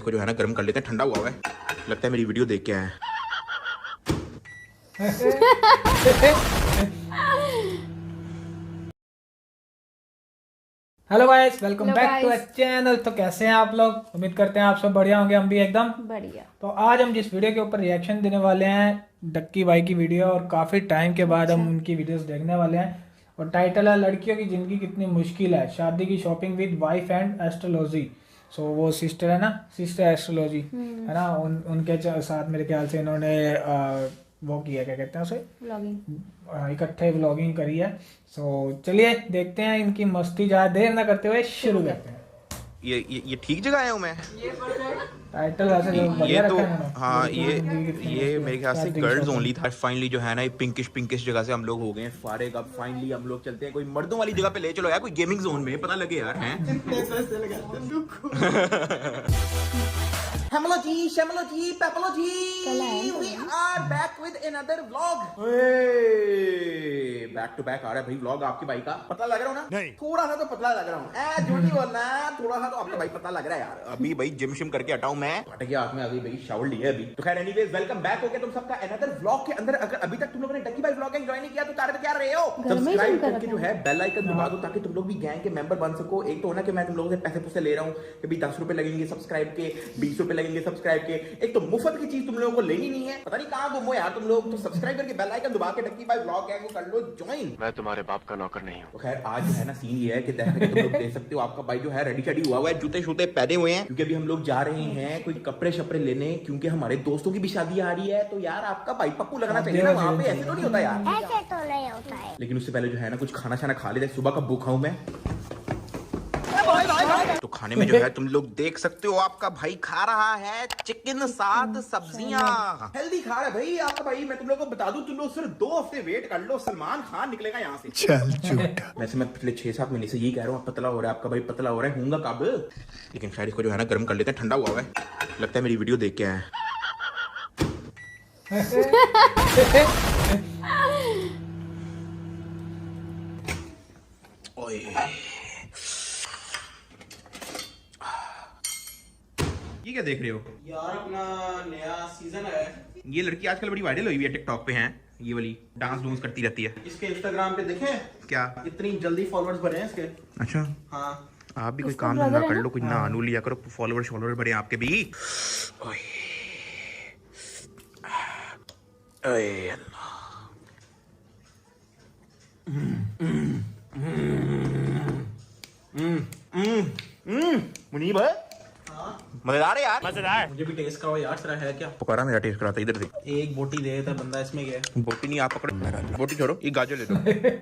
इसको जो है ना गर्म कर लेते हैं, ठंडा हुआ है, लगता है मेरी वीडियो देख के आए। Hello guys, welcome back to channel. तो कैसे हैं आप लोग? उम्मीद करते हैं आप सब बढ़िया होंगे, हम भी एकदम बढ़िया। तो आज हम जिस वीडियो के ऊपर रिएक्शन देने वाले हैं, डक्की भाई की वीडियो, और काफ़ी टाइम के बाद हम उनकी वीडियोस देखने वाले हैं। और टाइटल है लड़कियों की ज़िंदगी कितनी मुश्किल है, शादी की shopping with wife and astrology. So वो सिस्टर है ना, सिस्टर एस्ट्रोलॉजी है ना, उनके साथ मेरे ख्याल से इन्होंने वो किया, क्या कहते हैं उसे, व्लॉगिंग, इकट्ठे व्लॉगिंग करी है। सो चलिए देखते हैं इनकी मस्ती, ज़्यादा देर ना करते हुए शुरू करते हैं। ये ठीक जगह आया हूँ मैं? टाइटल वैसे जो बढ़िया ये तो रखा है इन्होंने। हाँ, ये मेरे ख्याल से गर्ल्स ओनली था। फाइनली जो है ना, ये पिंकिश जगह से हम लोग हो गए हैं फारिग। अब फाइनली हम लोग चलते हैं कोई मर्दों वाली जगह पे, ले चलो यार, कोई गेमिंग जोन में, पता लगे यार हैं। हेलो जी, शमलो जी, पेपलो जी, we are back with another vlog। Back to back आ रहा है भाई व्लॉग आपके भाई का। पता लग रहा हूँ ना? नहीं, थोड़ा सा तो पतला लग रहा हूँ, झूठ नहीं बोलना, थोड़ा सा तो आपका भाई पता लग रहा है यार। अभी भाई जिम शिम करके हटाऊं मैं, हट गया हाथ में, अभी भाई शावर लिया अभी। तो खैर एनीवेज, वेलकम बैक हो गया तुम सबका अनदर व्लॉग के अंदर। अगर अभी तक तुम लोगों ने डक्की भाई व्लॉग एंजॉय नहीं किया तो कर क्या रहे हो? सब्सक्राइब करके जो है बेल आइकन दबा दो, ताकि तुम लोग भी गैंग के मेंबर बन सको। एक तो होना कि मैं तुम लोगों से पैसे ले रहा हूँ कि भाई 10 रुपए लगेंगे सब्सक्राइब के, 20 रुपए लगेंगे सब्सक्राइब के। एक तो मुफ्त की चीज तुम लोगों को लेनी नहीं है, पता नहीं कहां गुम हो यार तुम लोग। तो सब्सक्राइब करके बेल आइकन दबा के डक्की भाई व्लॉग गैंग को कर लो ज्वाइन। मैं तुम्हारे बाप का नौकर नहीं हूं। तो खैर आज जो है ना सीन ये है कि जैसे कि तुम लोग देख सकते हो, आपका भाई जो है रेडी शेडी हुआ हुआ है, जूते शूते पहने हुए हैं, क्योंकि अभी हम लोग जा रहे हैं कोई कपड़े शपड़े लेने, क्योंकि हमारे दोस्तों की भी शादी आ रही है। तो यार आपका भाई पप्पू लगना चाहिए ना वहाँ पे, ऐसे तो नहीं होता यार, ऐसे तो नहीं होता है। लेकिन उससे पहले जो है ना कुछ खाना शाना खा लेते। सुबह का भूखा हूं मैं। तो खाने में जो है तुम लोग देख सकते हो, आपका भाई खा रहा है चिकन साथ सब्जियां। हेल्दी खा रहा है भाई आपका भाई। मैं तुम लोग को बता दूं, तुम लोग सिर्फ 2 हफ्ते वेट कर लो, सलमान खान निकलेगा यहाँ से। चल झूठा। वैसे मैं पिछले 6-7 महीने से यही कह रहा हूँ, पतला हो रहा है आपका भाई, पतला हो रहा है, हूंगा कब? लेकिन खैर इसको जो है ना गर्म कर लेते हैं, ठंडा हुआ है, लगता है मेरी वीडियो देख के आए। ये क्या देख रहे हो यार? अपना नया सीजन है। ये लड़की आजकल बड़ी वायरल हुई है, टिकटॉक पे है ये वाली, डांस डूंस करती रहती है। इसके इंस्टाग्राम पे देखें क्या इतनी जल्दी फॉलोअर्स बढ़े हैं इसके। अच्छा, हाँ, आप भी कोई काम धंधा कर लो, कुछ ना आनू लिया करो, फॉलोअर बढ़े आपके भी। ओए ओए अल्लाह। मुनीब है मजेदार है यार, मजेदार। मुझे भी टेस्ट कराओ यार, तेरा है क्या? पकड़ा मेरा टेस्ट कराता, इधर से एक बोटी दे देता बंदा, इसमें क्या है? बोटी नहीं, आप पकड़ो, बोटी छोड़ो, ये गाजर ले लो,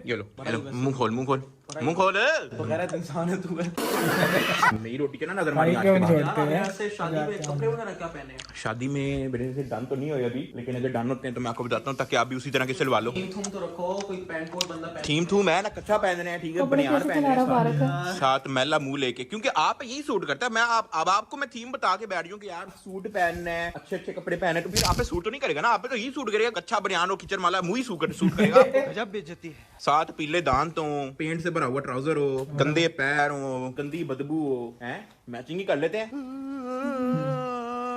ये लो, मुंह खोल मुंह खोल मुंह खोल। बगैर इंसान है तू। मेरी रोटी के ना नजर मारी आज के बाद। ऐसे शादी में कपड़े वगैरह क्या पहने हैं? शादी में मेरे से डन तो नहीं हुए अभी, लेकिन अगर डन होते हैं तो मैं आपको बताता हूँ, ताकि आप भी उसी तरह के सिलवा लो। थीम थूम तो रखो, कोई पैंट कोट बंदा पहने। थीम थूम है ना, कच्चा पहन रहे हैं, ठीक है, बनियान पहन रहे हैं, साथ मैला मुंह लेके, क्योंकि आप यही सूट करता है। मैं अब आपको मैं थीम बता के बैठ रही हूँ कि यार सूट पहनना है, अच्छे अच्छे कपड़े पहने, तो फिर आप पे सूट तो नहीं करेगा ना, आप पे तो यही सूट करेगा, कच्चा बनियान हो, किचन माला, मुंह ही सूट करेगा। गजब बेइज्जती है। साथ पीले दांत हो, पेंट से भरा हुआ ट्राउजर हो, गंदे पैर हो, गंदी बदबू हो, हैं, मैचिंग ही कर लेते हैं।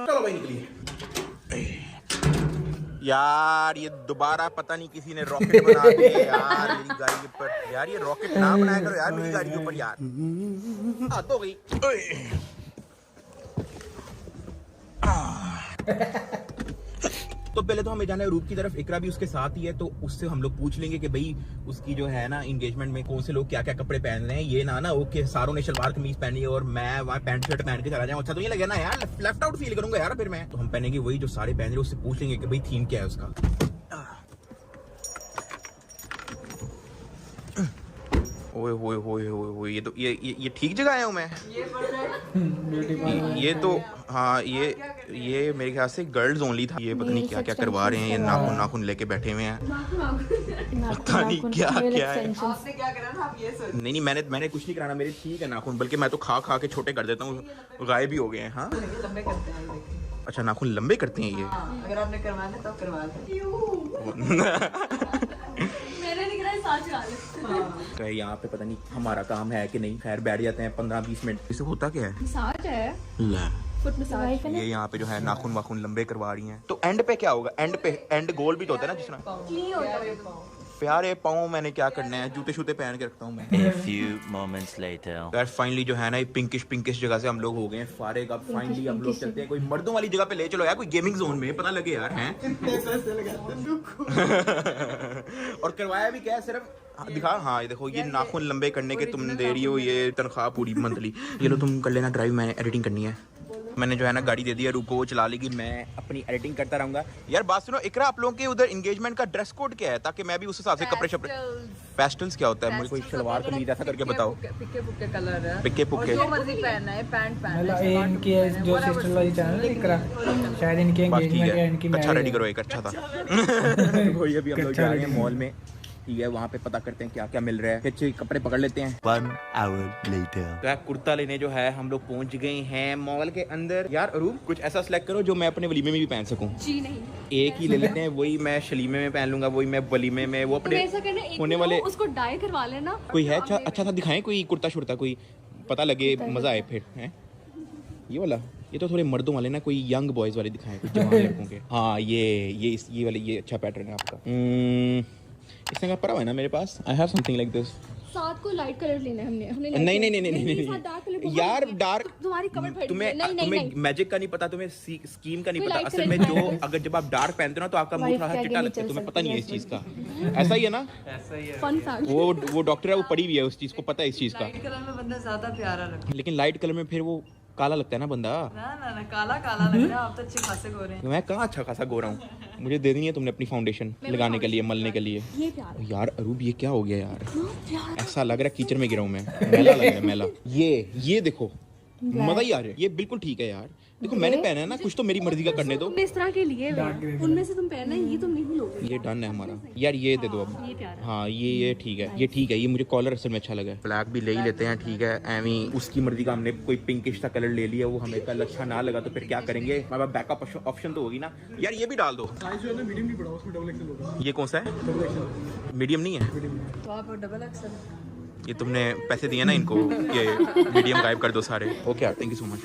चलो भाई निकलिए यार। ये दोबारा पता नहीं किसी ने रॉकेट बना दिया यार मेरी गाड़ी के ऊपर। यार ये रॉकेट ना बनाया करो यार मेरी गाड़ी के ऊपर यार, हद हो गई। तो पहले तो हमें जाना है रूप की तरफ, इकरा भी उसके साथ ही है, तो उससे हम लोग पूछ लेंगे कि भाई उसकी जो है ना एंगेजमेंट में कौन से लोग क्या क्या कपड़े पहन रहे हैं। ये ना ओके सारों ने शलवार कमीज पहनी है और मैं वहाँ पैंट शर्ट पहन के चला जाऊँ, अच्छा तो नहीं लगे ना यार, लेफ्ट आउट फील करूंगा यार फिर मैं। तो हम पहनेंगे वही जो सारे पहन रहे, उससे पूछ लेंगे कि भाई थीम क्या है उसका। ओए होए होए होए होए, ये तो ये ठीक जगह आया हूँ मैं? ये तो हाँ, ये मेरे ख्याल से गर्ल्स ओनली था। ये पता नहीं क्या क्या करवा रहे हैं, ये नाखून लेके बैठे हुए हैं, पता नहीं क्या क्या है। आपने क्या करा था? आप ये सोच। नहीं मैंने कुछ नहीं कराना, मेरे ठीक है नाखून, बल्कि मैं तो खा के छोटे कर देता हूँ, गायब भी हो गए हैं। हाँ लंबे करते हैं, देखिए। अच्छा, नाखून लंबे करते हैं ये? अगर आपने करवाना तो करवा मेरे दिख रहा है साँच तो यहाँ पे पता नहीं हमारा काम है कि नहीं। खैर बैठ जाते हैं 15-20 मिनट। इसे होता क्या है? साँच है। ले फुट मसाज ये यहाँ पे जो है नाखून वाखून लंबे करवा रही हैं। तो एंड पे क्या होगा? एंड गोल भी तो होता है ना जिसमें क्लीन होता है। प्यार ये पाँव मैंने क्या करना है, जूते शूते पहन के रखता हूँ मैं। A few moments later. यार फाइनली जो है ना ये पिंकिश जगह से हम लोग हो गए हैं फारिग। अब फाइनली हम लोग चलते हैं कोई मर्दों वाली जगह पे, ले चलो यार कोई गेमिंग जोन में, पता लगे यार हैं। और करवाया भी क्या है, सिर्फ दिखा। हाँ ये देखो, ये नाखून लंबे करने के तुम दे रही हो ये तनख्वाह पूरी मंथली। ये लो तुम कर लेना ड्राइव, मैंने एडिटिंग करनी है। मैंने जो है ना गाड़ी दे दी है, रुको वो चला लेगी, मैं अपनी एडिटिंग करता रहूंगा। यार बात सुनो इकरा, आप लोगों के उधर एंगेजमेंट का ड्रेस कोड क्या है, ताकि मैं भी उस हिसाब से कपड़े शपड़े। पेस्टल्स क्या होता है? मुझे कोई शलवार कमीज ऐसा करके बताओ। पिक्के पुक्के कलर है, पिक्के पुक्के, जो मर्जी पहनना है, पैंट मतलब पहनना है। इनकी जो सिस्टर वाली चैनल है इकरा, शायद इनके बस ठीक एंगेजमेंट या इनकी है, अच्छा marriage रेडी है। करो, एक अच्छा था। वही अभी हम लोग जा रहे हैं मॉल में, ठीक है, वहाँ पे पता करते हैं क्या क्या मिल रहा है, अच्छे कपड़े पकड़ लेते हैं। 1 hour later. तो यार कुर्ता लेने जो है हम लोग पहुंच गए हैं मॉल के अंदर। यार अरूप कुछ ऐसा सिलेक्ट करो जो मैं अपने वलीमे में भी पहन सकूं। जी नहीं, एक ही ले लेते हैं, वही मैं शलीमे में पहन लूंगा, वही मैं वलीमे में, वो तो अपने ऐसा करना, एक होने वाले उसको डाई करवा लेना। कोई है अच्छा अच्छा सा दिखाएं, कोई कुर्ता शुर्ता कोई पता लगे, मजा आए फिर हैं। ये वाला, ये तो थोड़े मर्दों वाले ना, कोई यंग बॉयज वाले दिखाएं, कुछ जवान लड़कों के। हाँ ये वाले, ये अच्छा पैटर्न है आपका। इसने कहा पड़ा है ना मेरे पास, I have something like this. साथ को लाइट कलर लेना है हमने नहीं यार डार्क, तुम्हारी कमर फट तुम्हें नहीं नहीं तुम्हें नहीं मैजिक का नहीं पता, तुम्हें स्कीम का नहीं कोई पता। light असल color में दिखाया जो अगर जब आप डार्क पहनते हो ना तो आपका मुंह थोड़ा चिट्टा लगता है, तुम्हें पता नहीं है इस चीज का। ऐसा ही है ना, फन फैक्ट। वो डॉक्टर है, वो पड़ी हुई है उस चीज को, पता है इस चीज का। लाइट कलर में बंदा ज्यादा प्यारा लगता है। लेकिन लाइट कलर में फिर वो काला लगता है ना बंदा। ना काला काला लग रहा है, आप तो अच्छे खासे गोरे हैं। मैं कहाँ अच्छा खासा गोरा हूँ, मुझे दे दी है तुमने अपनी फाउंडेशन लगाने के लिए, मलने के लिए। ये प्यार यार अरूब ये क्या हो गया यार, ऐसा लग रहा है कीचड़ में गिरा हूँ मैं, मैला लग रहा है मैला। ये देखो मजा ही आ रहा है, ये बिल्कुल ठीक है यार। देखो मैंने पहना है ना, कुछ तो मेरी मर्जी का करने दो। तुमने इस तरह के लिए हुए, उनमें से तुम पहनना, ये तुम नहीं लोगे। ये डन है हमारा यार, ये दे दो अब। ये प्यारा। हाँ ये ठीक है, ये ठीक है, ये मुझे कॉलर असल में अच्छा लगा। ब्लैक भी ले ही लेते हैं, ठीक है। एवी उसकी मर्जी का, हमने कोई पिंकिश सा कलर ले लिया, वो हमें कल अच्छा ना लगा तो फिर क्या करेंगे, हमारे पास बैकअप ऑप्शन तो होगी ना। यार ये भी डाल दो, ये कौन सा है? मीडियम नहीं है तो आप डबल एक्सल। ये तुमने पैसे दिए ना इनको, ये मीडियम गायब कर दो सारे। ओके यार, थैंक यू सो मच।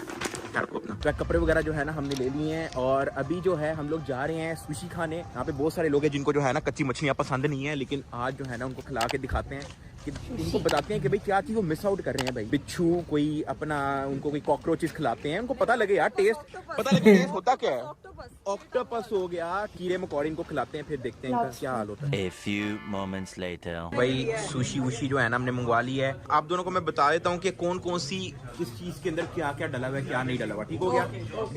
अपना कपड़े वगैरह जो है ना हमने ले लिए हैं, और अभी जो है हम लोग जा रहे हैं सुशी खाने। यहाँ पे बहुत सारे लोग हैं जिनको जो है ना कच्ची मछलियाँ पसंद नहीं है, लेकिन आज जो है ना उनको खिला के दिखाते हैं, कि उनको बताते हैं कि भाई क्या चीज़ वो मिस आउट कर रहे हैं। भाई बिच्छू कोई अपना, उनको कोई कॉकरोचेस खिलाते हैं, उनको पता लगे यार टेस्ट, पता लगे टेस्ट होता क्या है। ऑक्टोपस हो गया, कीड़े मकोड़े इनको खिलाते हैं, फिर देखते हैं इनका क्या हाल होता है। A few moments later. भाई सुशी वुशी जो है ना हमने मंगवा ली है। आप दोनों को मैं बता देता हूँ कि कौन कौन सी किस चीज के अंदर क्या क्या डला हुआ है, क्या नहीं डला हुआ, ठीक हो गया।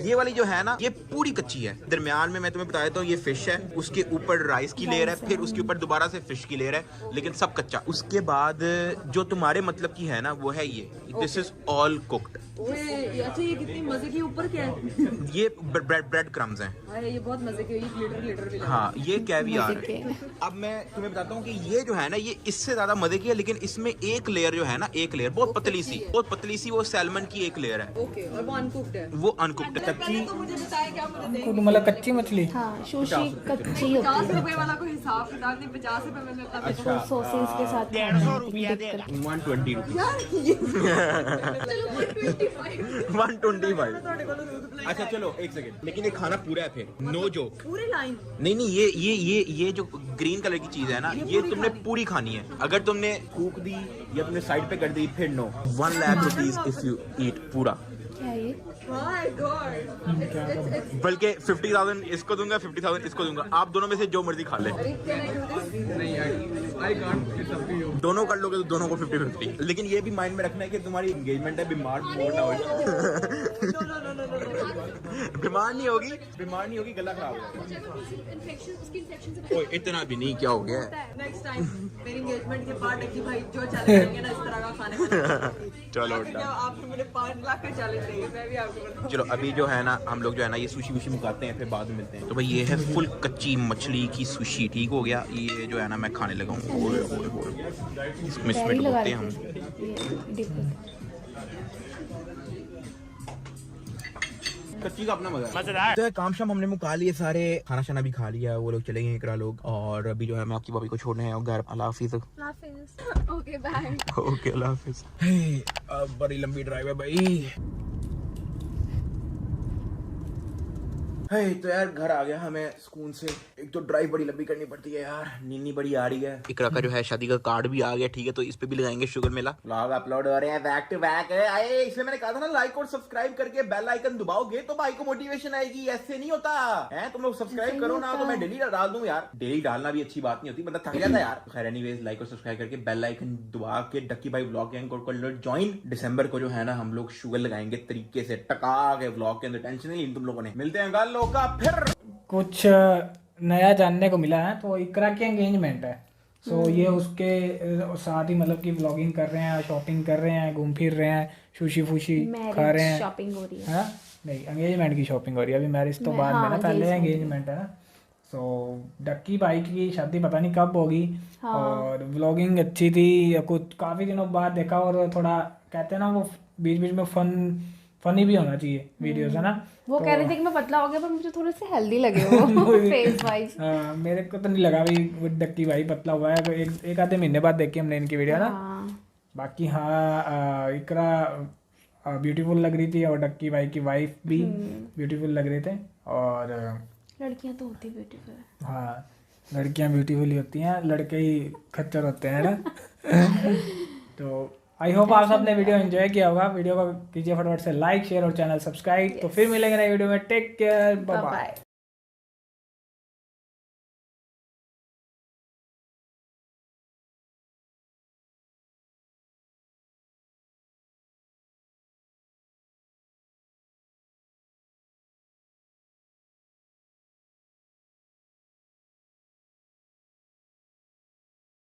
ये वाली जो है ना ये पूरी कच्ची है, दरमियान में मैं तुम्हें बता देता हूँ ये फिश है, उसके ऊपर राइस की लेयर है, फिर उसके ऊपर दोबारा से फिश की लेयर है, लेकिन सब कच्चा। उसके बाद जो तुम्हारे मतलब की है ना वो है ये, दिस इज ऑल कुक्ड। अच्छा ये कितनी मजे की, ऊपर क्या है? ये ब्रेड क्रम्स हैं। अरे ये बहुत मजे की, ये ग्लिटर भी लगा। हाँ ये कैवियार है। अब मैं तुम्हें बताता हूँ कि ये जो है ना ये इससे ज्यादा मजे की है, लेकिन इसमें एक लेयर जो है ना, एक लेयर बहुत पतली सी वो सैल्मन की एक लेयर है। ओके, और वो अनकुक्ड है। वो अनकुक्ड है, कच्ची। तो मुझे बताया क्या, मुझे देख। तो मतलब कच्ची मछली हाँ सुशी कच्ची होती 50 है, रुपए वाला कोई हिसाब किताब नहीं, 50 रुपए में मिलता है। वो सॉसेज के साथ 120 125। अच्छा चलो एक सेकंड, लेकिन ये खाना पूरा है फिर, नो जोक। पूरी लाइन नहीं ये जो ग्रीन कलर की चीज है ना, ये तुमने पूरी खानी है। अगर तुमने कूक दी या तुमने साइड पे कर दी फिर no. 1 lakh rupees if you eat पूरा। क्या है ये? My god. बल्कि 50,000 इसको दूंगा, 50,000 इसको दूंगा, आप दोनों में से जो मर्जी खा ले। दोनों कर लोगे तो दोनों को 50-50। लेकिन ये भी माइंड में रखना है कि तुम्हारी एंगेजमेंट है, बीमार ना हो। बीमार नहीं होगी, गला खराब हो जाएगा। ओए इतना भी नहीं, क्या हो गया? नेक्स्ट टाइम मेरी एंगेजमेंट के बाद डक्की भाई जो चैलेंज करेंगे ना इस तरह का खाने वाला। चलो आपको मुझे 5 लाख का चैलेंज देंगे, मैं भी आपको बताऊं। चलो अभी जो है ना हम लोग जो है ना ये सुशी वुशी मुकाते हैं, फिर बाद में मिलते हैं। तो भाई ये है फुल कच्ची मछली की सुशी, ठीक हो गया। ये जो है ना मैं खाने लगा हूँ, इसमें डुबोते हैं हम। कच्ची का अपना मजा। तो काम शाम हमने मुका लिए सारे, खाना शाना भी खा लिया, वो लोग चले गए इकरा लोग, और अभी जो है मैं आपकी भाभी को छोड़ने हैं घर। अल्लाह हाफिज़। Okay bye. ओके अल्लाह हाफिज़। बड़ी लंबी ड्राइव है भाई। है तो यार घर आ गया हमें स्कूल से। एक तो ड्राइव बड़ी लंबी करनी पड़ती है यार, नीनी बड़ी आ रही है। इकरा का जो है शादी का कार्ड भी आ गया, ठीक है, तो इस पे भी लगाएंगे शुगर मेला। व्लॉग अपलोड हो रहे हैं बैक टू बैक। आए इसमें मैंने कहा था ना लाइक और सब्सक्राइब करके बेल आइकन दबाओगे तो भाई को मोटिवेशन आएगी। ऐसे नहीं होता है, तुम लोग सब्सक्राइब करो ना तो मैं डेली डाल दूं यार। डेली डालना भी अच्छी बात नहीं होती, बंदा थक जाता है यार। खैर एनीवेज लाइक और सब्सक्राइब करके बेल आइकन दबा के डक्की भाई व्लॉग गैंग को ज्वाइन। दिसंबर को जो है ना हम लोग शुगर लगाएंगे तरीके से टका के व्लॉग के अंदर। टेंशन नहीं ली तुम लोगों ने। मिलते हैं गालों का फिर। कुछ नया जानने को मिला है, तो इकरा की एंगेजमेंट है। सो ये उसके साथ ही मतलब कि व्लॉगिंग कर रहे हैं, शॉपिंग कर रहे हैं, घूम फिर रहे हैं, सुशी फूशी खा रहे हैं। शॉपिंग हो रही है। हाँ नहीं, एंगेजमेंट की शॉपिंग हो रही है अभी। मैरिज तो बाद में ना, पहले एंगेजमेंट है ना। सो डक्की भाई की शादी पता नहीं कब होगी। और व्लॉगिंग अच्छी थी, कुछ काफ़ी दिनों बाद देखा। और थोड़ा कहते हैं ना वो बीच बीच में फनी भी होना चाहिए वीडियोस, है ना। वो कह रहे थे कि मैं पतला हो गया, पर मुझे थोड़े से हेल्दी लगे वो फेस वाइज। मेरे को तो नहीं लगा भी वो डक्की भाई पतला हुआ है। तो एक आधे महीने बाद देखी हमने इनकी वीडियो ना। बाकी हाँ, इकरा ब्यूटीफुल लग रही थी और डक्की भाई की वाइफ भी ब्यूटीफुल लग रहे थे। और लड़कियां तो होती ब्यूटीफुल। हाँ, लड़कियां ब्यूटीफुल ही होती हैं, लड़के ही खच्चर होते हैं ना। तो आई होप आप सबने वीडियो एंजॉय किया होगा। वीडियो को कीजिए फटाफट से लाइक, शेयर और चैनल सब्सक्राइब। तो फिर मिलेंगे नई वीडियो में। Take care, bye bye.